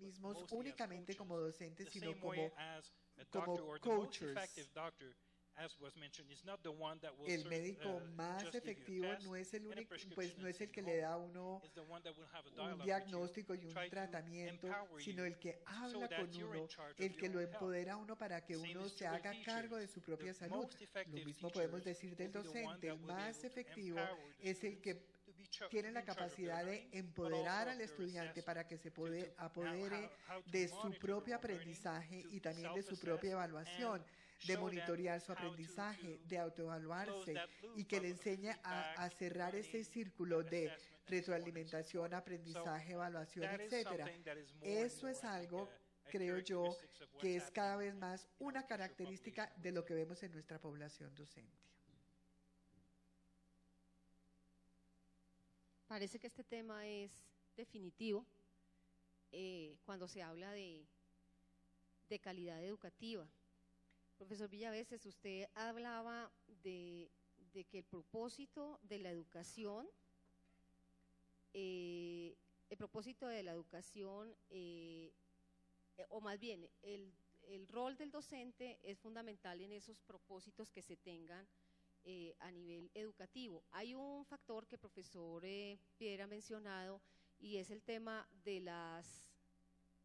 mismos únicamente como docentes, sino como coaches. El médico más efectivo no es el único, pues no es el que le da a uno un diagnóstico y un tratamiento, sino el que habla con uno, el que lo empodera a uno para que uno se haga cargo de su propia salud. Lo mismo podemos decir del docente. El más efectivo es el que tiene la capacidad de empoderar al estudiante para que se apodere de su propio aprendizaje y también de su propia evaluación, de monitorear su aprendizaje, de autoevaluarse, y que le enseñe a cerrar ese círculo de retroalimentación, aprendizaje, evaluación, etcétera. Eso es algo, creo yo, que es cada vez más una característica de lo que vemos en nuestra población docente. Parece que este tema es definitivo cuando se habla de calidad educativa. Profesor Villaveses, usted hablaba de que el propósito de la educación, o más bien, el rol del docente es fundamental en esos propósitos que se tengan a nivel educativo. Hay un factor que el profesor Piedra ha mencionado, y es el tema de las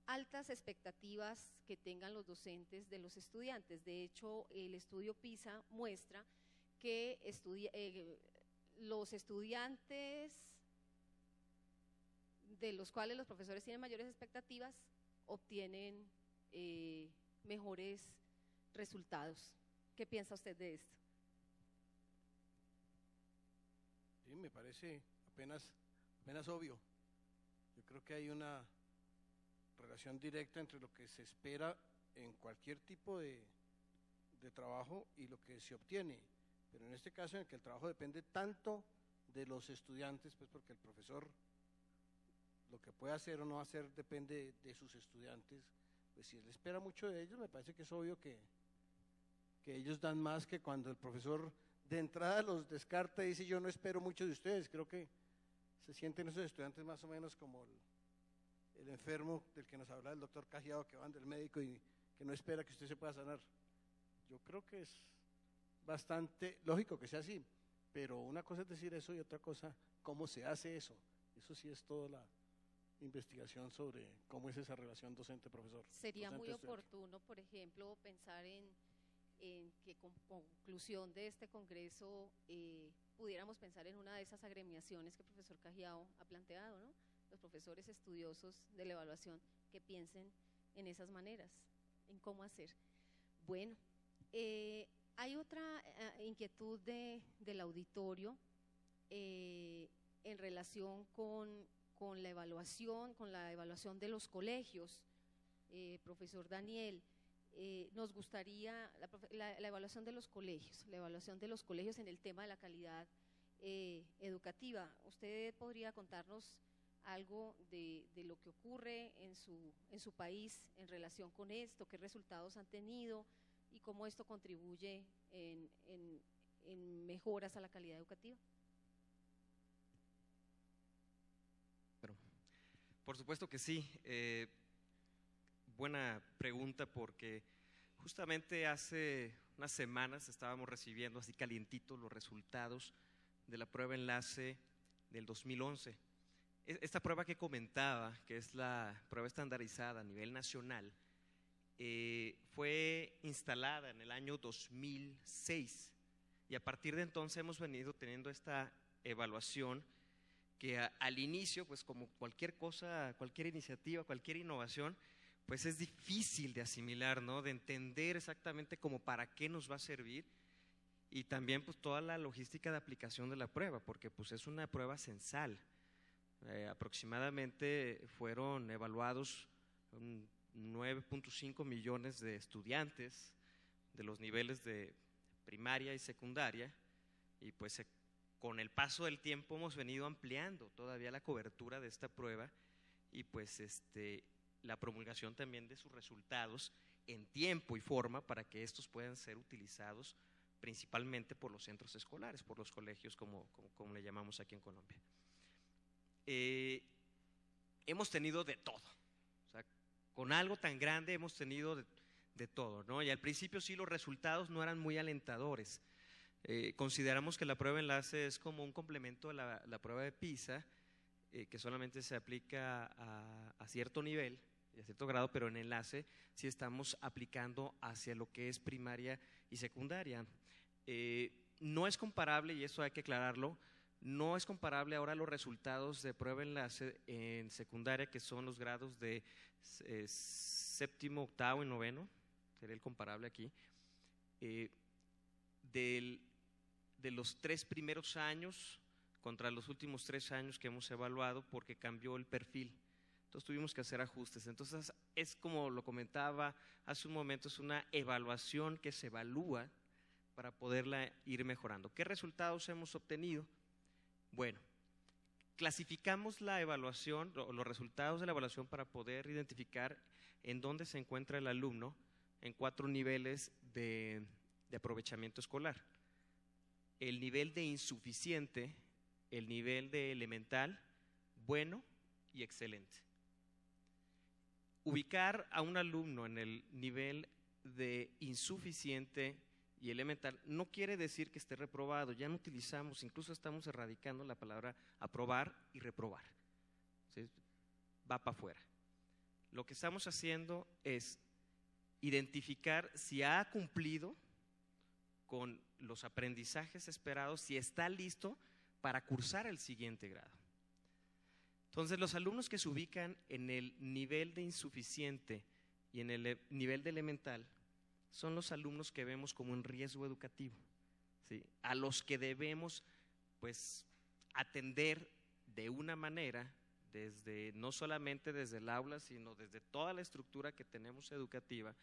altas expectativas que tengan los docentes de los estudiantes. De hecho, el estudio PISA muestra que los estudiantes de los cuales los profesores tienen mayores expectativas obtienen mejores resultados. ¿Qué piensa usted de esto? Sí, me parece apenas obvio. Yo creo que hay una relación directa entre lo que se espera en cualquier tipo de trabajo y lo que se obtiene, pero en este caso en el que el trabajo depende tanto de los estudiantes, pues porque el profesor lo que puede hacer o no hacer depende de sus estudiantes, pues si él espera mucho de ellos, me parece que es obvio que ellos dan más que cuando el profesor de entrada los descarta y dice yo no espero mucho de ustedes. Creo que se sienten esos estudiantes más o menos como el enfermo del que nos habla el doctor Cajiao, que van del médico y que no espera que usted se pueda sanar. Yo creo que es bastante lógico que sea así, pero una cosa es decir eso y otra cosa cómo se hace eso. Eso sí es toda la investigación sobre cómo es esa relación docente-profesor. Sería muy oportuno, por ejemplo, pensar en que con conclusión de este congreso pudiéramos pensar en una de esas agremiaciones que el profesor Cajiao ha planteado, ¿no? Los profesores estudiosos de la evaluación que piensen en esas maneras, en cómo hacer. Bueno, hay otra inquietud del auditorio en relación con la evaluación de los colegios. Profesor Daniel, nos gustaría la evaluación de los colegios, en el tema de la calidad educativa. ¿Usted podría contarnos algo de lo que ocurre en su país en relación con esto? ¿Qué resultados han tenido y cómo esto contribuye en mejoras a la calidad educativa? Bueno, por supuesto que sí. Buena pregunta, porque justamente hace unas semanas estábamos recibiendo así calientitos los resultados de la prueba enlace del 2011. Esta prueba que comentaba, que es la prueba estandarizada a nivel nacional, fue instalada en el año 2006 y a partir de entonces hemos venido teniendo esta evaluación que al inicio, pues como cualquier cosa, cualquier iniciativa, cualquier innovación, pues es difícil de asimilar, ¿no? De entender exactamente como para qué nos va a servir, y también pues toda la logística de aplicación de la prueba, porque pues es una prueba censal. Aproximadamente fueron evaluados 9.5 millones de estudiantes de los niveles de primaria y secundaria, y pues con el paso del tiempo hemos venido ampliando todavía la cobertura de esta prueba y pues la promulgación también de sus resultados en tiempo y forma para que estos puedan ser utilizados principalmente por los centros escolares, por los colegios como le llamamos aquí en Colombia. Hemos tenido de todo, o sea, con algo tan grande hemos tenido de todo, ¿no? Y al principio sí los resultados no eran muy alentadores. Consideramos que la prueba de enlace es como un complemento a la prueba de PISA, que solamente se aplica a cierto nivel y a cierto grado, pero en enlace sí estamos aplicando hacia lo que es primaria y secundaria. No es comparable, y eso hay que aclararlo, no es comparable ahora los resultados de prueba de enlace en secundaria, que son los grados de séptimo, octavo y noveno, sería el comparable aquí, de los 3 primeros años contra los últimos 3 años que hemos evaluado, porque cambió el perfil. Entonces tuvimos que hacer ajustes. Entonces es como lo comentaba hace un momento, es una evaluación que se evalúa para poderla ir mejorando. ¿Qué resultados hemos obtenido? Bueno, clasificamos la evaluación, los resultados de la evaluación para poder identificar en dónde se encuentra el alumno en 4 niveles de aprovechamiento escolar. El nivel de insuficiente, el nivel de elemental, bueno y excelente. Ubicar a un alumno en el nivel de insuficiente y elemental no quiere decir que esté reprobado. Ya no utilizamos, incluso estamos erradicando la palabra aprobar y reprobar. ¿Sí? Va para afuera. Lo que estamos haciendo es identificar si ha cumplido con los aprendizajes esperados, si está listo para cursar el siguiente grado. Entonces, los alumnos que se ubican en el nivel de insuficiente y en el nivel de elemental son los alumnos que vemos como en riesgo educativo, ¿sí? A los que debemos, pues, atender de una manera, no solamente desde el aula, sino desde toda la estructura que tenemos educativa,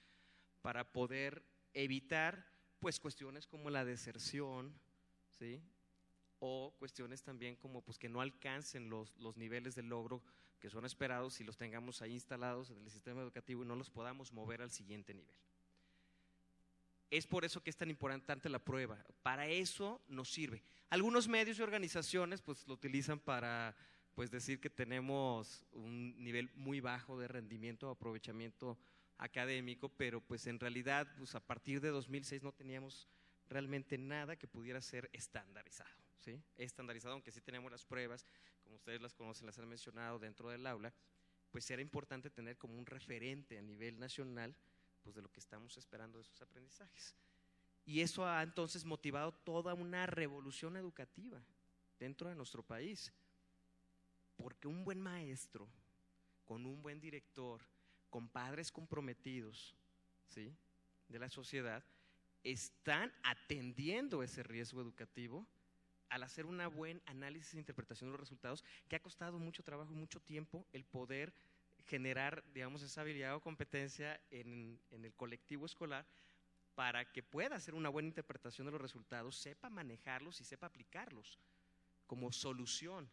para poder evitar, pues, cuestiones como la deserción, ¿sí? O cuestiones también como, pues, que no alcancen los niveles de logro que son esperados y los tengamos ahí instalados en el sistema educativo y no los podamos mover al siguiente nivel. Es por eso que es tan importante la prueba. Para eso nos sirve. Algunos medios y organizaciones, pues, lo utilizan para, pues, decir que tenemos un nivel muy bajo de rendimiento o aprovechamiento académico, pero pues en realidad, pues, a partir de 2006 no teníamos realmente nada que pudiera ser estandarizado, ¿sí? Estandarizado, aunque sí tenemos las pruebas, como ustedes las conocen, las han mencionado dentro del aula, pues era importante tener como un referente a nivel nacional, pues, de lo que estamos esperando de esos aprendizajes. Y eso ha entonces motivado toda una revolución educativa dentro de nuestro país, porque un buen maestro, con un buen director, con padres comprometidos, ¿sí?, de la sociedad, están atendiendo ese riesgo educativo al hacer un buen análisis e interpretación de los resultados, que ha costado mucho trabajo y mucho tiempo el poder generar, digamos, esa habilidad o competencia en el colectivo escolar para que pueda hacer una buena interpretación de los resultados, sepa manejarlos y sepa aplicarlos como solución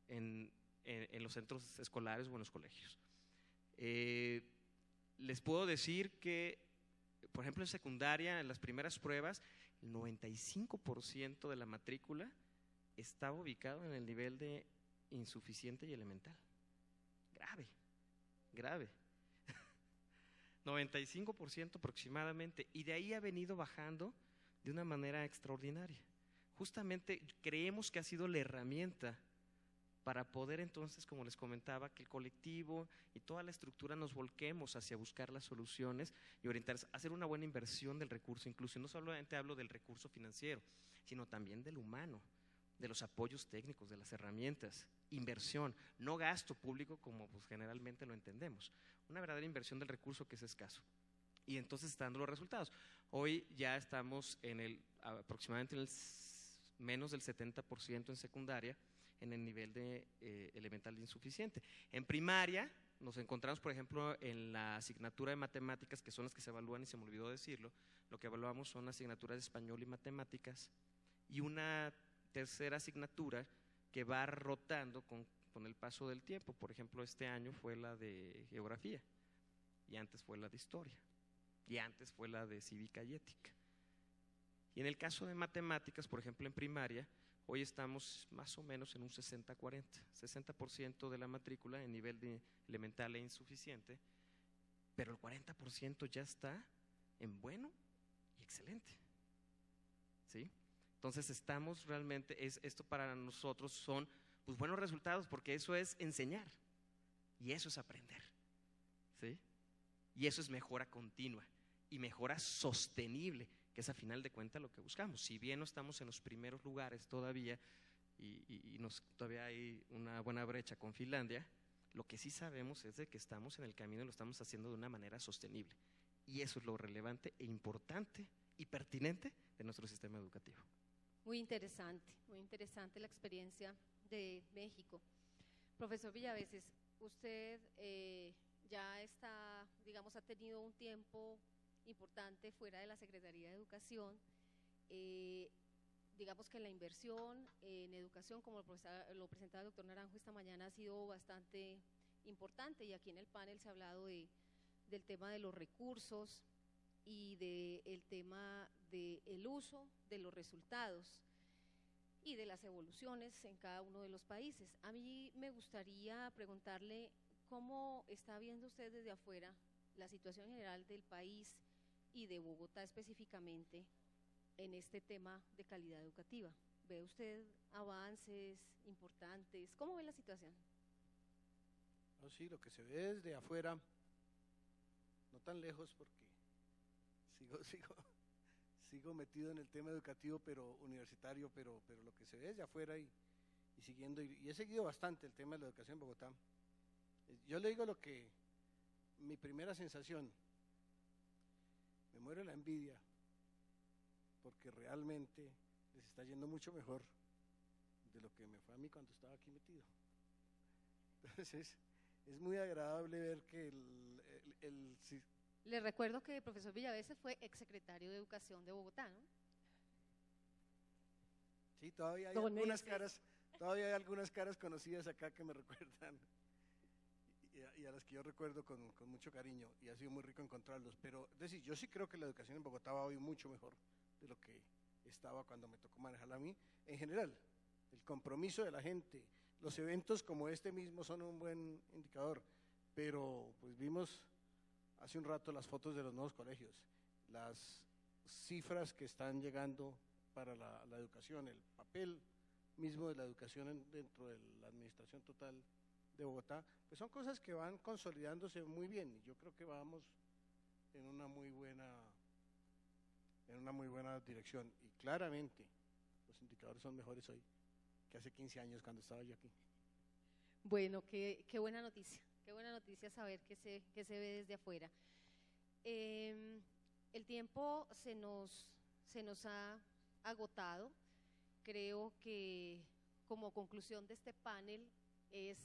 en los centros escolares o en los colegios. Les puedo decir que, por ejemplo, en secundaria, en las primeras pruebas, el 95% de la matrícula estaba ubicado en el nivel de insuficiente y elemental. Grave, grave. 95% aproximadamente, y de ahí ha venido bajando de una manera extraordinaria. Justamente creemos que ha sido la herramienta para poder entonces, como les comentaba, que el colectivo y toda la estructura nos volquemos hacia buscar las soluciones y orientarse, hacer una buena inversión del recurso, incluso no solamente hablo del recurso financiero, sino también del humano, de los apoyos técnicos, de las herramientas, inversión, no gasto público como, pues, generalmente lo entendemos, una verdadera inversión del recurso que es escaso. Y entonces están dando los resultados. Hoy ya estamos aproximadamente en el menos del 70% en secundaria, en el nivel de elemental de insuficiente. En primaria nos encontramos, por ejemplo, en la asignatura de matemáticas, que son las que se evalúan, y se me olvidó decirlo, lo que evaluamos son asignaturas de español y matemáticas, y una tercera asignatura que va rotando con el paso del tiempo. Por ejemplo, este año fue la de geografía, y antes fue la de historia, y antes fue la de cívica y ética. Y en el caso de matemáticas, por ejemplo, en primaria, Hoy estamos más o menos en un 60-40, 60% de la matrícula en nivel de elemental e insuficiente, pero el 40% ya está en bueno y excelente, ¿sí? Entonces estamos realmente, esto para nosotros son pues buenos resultados, porque eso es enseñar y eso es aprender, ¿sí? Y eso es mejora continua y mejora sostenible, que es a final de cuentas lo que buscamos. Si bien no estamos en los primeros lugares todavía y todavía hay una buena brecha con Finlandia, lo que sí sabemos es de que estamos en el camino y lo estamos haciendo de una manera sostenible. Y eso es lo relevante e importante y pertinente de nuestro sistema educativo. Muy interesante la experiencia de México. Profesor Villaveses, usted ya está, digamos, ha tenido un tiempo importante fuera de la Secretaría de Educación. Digamos que la inversión en educación, como lo presentaba el doctor Naranjo esta mañana, ha sido bastante importante, y aquí en el panel se ha hablado del tema de los recursos y del tema del uso de los resultados y de las evoluciones en cada uno de los países. A mí me gustaría preguntarle cómo está viendo usted desde afuera la situación general del país y de Bogotá específicamente en este tema de calidad educativa. ¿Ve usted avances importantes? ¿Cómo ve la situación? No, sí, lo que se ve desde afuera, no tan lejos porque sigo metido en el tema educativo, pero universitario, pero lo que se ve desde afuera y siguiendo, y he seguido bastante el tema de la educación en Bogotá. Yo le digo lo que, mi primera sensación, me muere la envidia, porque realmente les está yendo mucho mejor de lo que me fue a mí cuando estaba aquí metido. Entonces es muy agradable ver que Le recuerdo que el profesor Villaveses fue exsecretario de Educación de Bogotá, ¿no? Sí, todavía hay algunas caras conocidas acá que me recuerdan y a las que yo recuerdo con mucho cariño, y ha sido muy rico encontrarlos. Pero es decir, yo sí creo que la educación en Bogotá va hoy mucho mejor de lo que estaba cuando me tocó manejarla a mí. En general, el compromiso de la gente, los eventos como este mismo son un buen indicador, pero pues vimos hace un rato las fotos de los nuevos colegios, las cifras que están llegando para la educación, el papel mismo de la educación dentro de la administración total de Bogotá, pues son cosas que van consolidándose muy bien, y yo creo que vamos en una muy buena dirección, y claramente los indicadores son mejores hoy que hace 15 años cuando estaba yo aquí. Bueno, qué buena noticia saber que se ve desde afuera. El tiempo se nos ha agotado. Creo que como conclusión de este panel es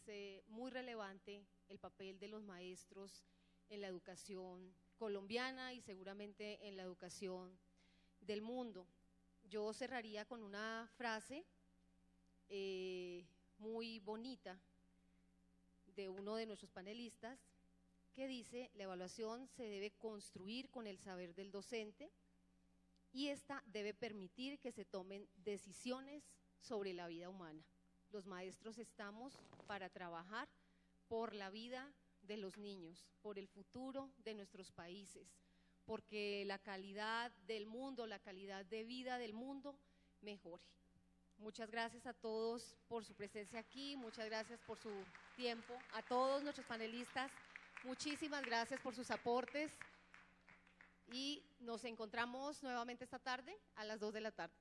muy relevante el papel de los maestros en la educación colombiana y seguramente en la educación del mundo. Yo cerraría con una frase muy bonita de uno de nuestros panelistas que dice: la evaluación se debe construir con el saber del docente y esta debe permitir que se tomen decisiones sobre la vida humana. Los maestros estamos para trabajar por la vida de los niños, por el futuro de nuestros países, porque la calidad del mundo, la calidad de vida del mundo mejore. Muchas gracias a todos por su presencia aquí, muchas gracias por su tiempo, a todos nuestros panelistas, muchísimas gracias por sus aportes y nos encontramos nuevamente esta tarde a las 2 de la tarde.